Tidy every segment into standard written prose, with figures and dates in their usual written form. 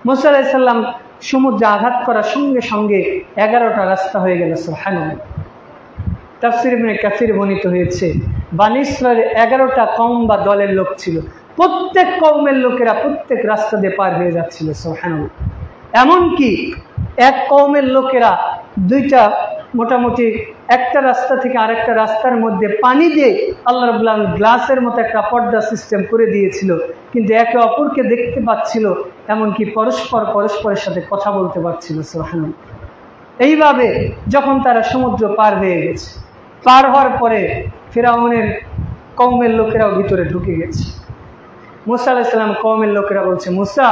মুসা আলাইহিস সালাম সমুদ্রে আঘাত করার সঙ্গে সঙ্গে 11টা রাস্তা হয়ে গেল। সুবহানাল্লাহ। তাফসীর ইবনে কাসির বর্ণিত হয়েছে, বনী ইসরাঈলের 11টা কওম বা দলের লোক ছিল, প্রত্যেক কওমের লোকেরা প্রত্যেক রাস্তা দিয়ে পার হয়ে যাচ্ছিল। সুবহানাল্লাহ। এমনকি এক কওমের লোকেরা মোটামুটি একটা রাস্তা থেকে আরেকটা রাস্তার মধ্যে পানি দিয়ে আল্লাহ রাব্বুল আলামিন গ্লাসের মতো একটা পর্দা সিস্টেম করে দিয়েছিল, কিন্তু একে অপরকে দেখতে পাচ্ছিল, এমনকি পরস্পরের সাথে কথা বলতে পারছিল। সুবহানাল্লাহ। এইভাবে যখন তারা সমুদ্র পার হয়ে গেছে, পার হওয়ার পরে ফিরআউনের কওমের লোকেরাও ভিতরে ঢুকে গেছে। মুসা আলাইহিস সালাম কওমের লোকেরা বলছে, মুসা,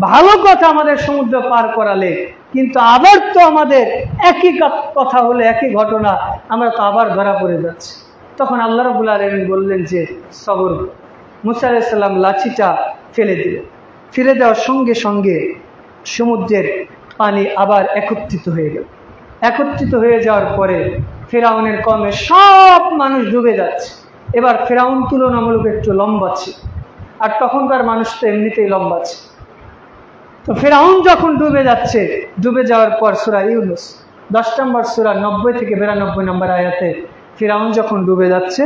ভালো কথা আমাদের সমুদ্র পার করালে, কিন্তু আবার তো আমাদের একই কথা হলে, একই ঘটনা, আমরা তো আবার ধরা পড়ে যাচ্ছি। তখন আল্লাহ রাব্বুল আলামিন বললেন যে সবর। মুসা আলাইহিস সালাম লাঠিটা ফেলে দিলেন, ফেলে দেওয়ার সঙ্গে সঙ্গে সমুদ্রের পানি আবার একত্রিত হয়ে গেল। একত্রিত হয়ে যাওয়ার পরে ফিরআউনের কওমের সব মানুষ ডুবে যাচ্ছে। এবার ফিরআউন তুলনামূলক একটু লম্বা ছিল, আর তখনকার মানুষ তো এমনিতেই লম্বা ছিল। তো ফিরআউন যখন ডুবে যাচ্ছে, ডুবে যাওয়ার পর সূরা ইউনূস 10 নম্বর সূরা 90 থেকে 92 নম্বর আয়াতে ফিরআউন যখন ডুবে যাচ্ছে,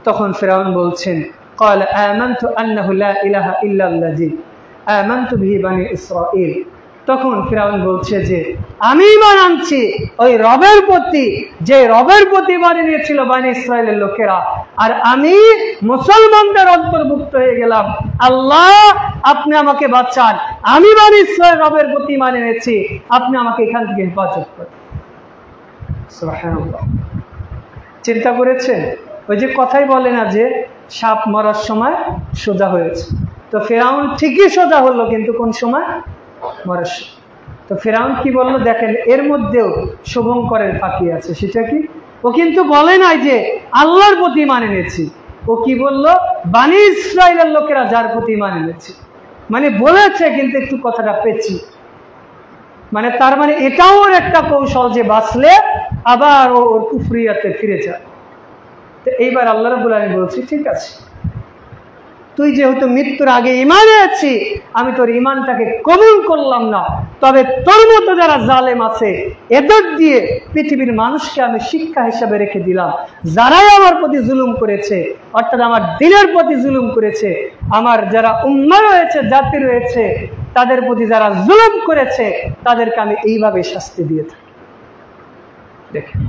তখন ফিরআউন বলছেন, ক্বালা আমানতু আন্নাহু লা ইলাহা ইল্লাল্লাযী আমানতু বিহি বনী ইসরাঈল। তখন ফিরআউন বলছে যে আমি ঈমান আনছি ওই রবের প্রতি, যে রবের প্রতি ঈমান এনেছিল বনী ইসরাঈলের লোকেরা, আর আমি মুসলমানদের অন্তর্ভুক্ত হয়ে গেলাম। আল্লাহ, আপনি আমাকে বাঁচান, আমি বনী ইসরাঈলের রবের প্রতি ঈমান এনেছি, আপনি আমাকে এখান থেকে হেফাজত করেন। সুবহানাল্লাহ। চিন্তা করেছেন? ওই যে কথাই বলে না যে সাপ মরার সময় সোজা হয়েছে, তো ফিরআউন ঠিকই সোজা হলো, কিন্তু কোন সময়? মরার সময়। তো ফিরআউন কি বলল দেখেন, এর মধ্যেও শুভঙ্করের ফাঁকি আছে। সেটা কি? ও কিন্তু বলে নাই যে আল্লাহর প্রতি ঈমান এনেছি, ও কি বলল? বনী ইসরাঈলের লোকেরা যার প্রতি ঈমান এনেছে, মানে বলেছে কিন্তু একটু কথাটা পেঁচি, মানে তার মানে এটাও ওর একটা কৌশল যে বাঁচলে আবার ওর কুফরিয়াতে ফিরে যায়। তো এইবার আল্লাহ রাব্বুল আলামিন বলছি, ঠিক আছে, তুই যেহেতু মৃত্যুর আগে ঈমান এনেছি, আমি তোর ঈমানটাকে কবুল করলাম না, তবে তোর মতো যারা জালেম আছে এদের দিয়ে পৃথিবীর মানুষকে আমি শিক্ষা হিসাবে রেখে দিলাম। যারাই আমার প্রতি জুলুম করেছে, অর্থাৎ আমার দ্বীনের প্রতি জুলুম করেছে, আমার যারা উম্মাহ রয়েছে, জাতি রয়েছে, তাদের প্রতি যারা জুলুম করেছে, তাদেরকে আমি এইভাবে শাস্তি দিয়ে থাকি। দেখেন,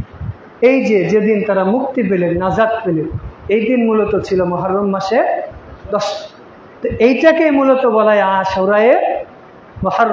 এই যে যেদিন তারা মুক্তি পেলেন, নাজাত পেলেন, এই দিন মূলত ছিল মুহররম মাসে 10। তো এইটাকে মূলত বলা হয় আশুরায়ে মুহররম।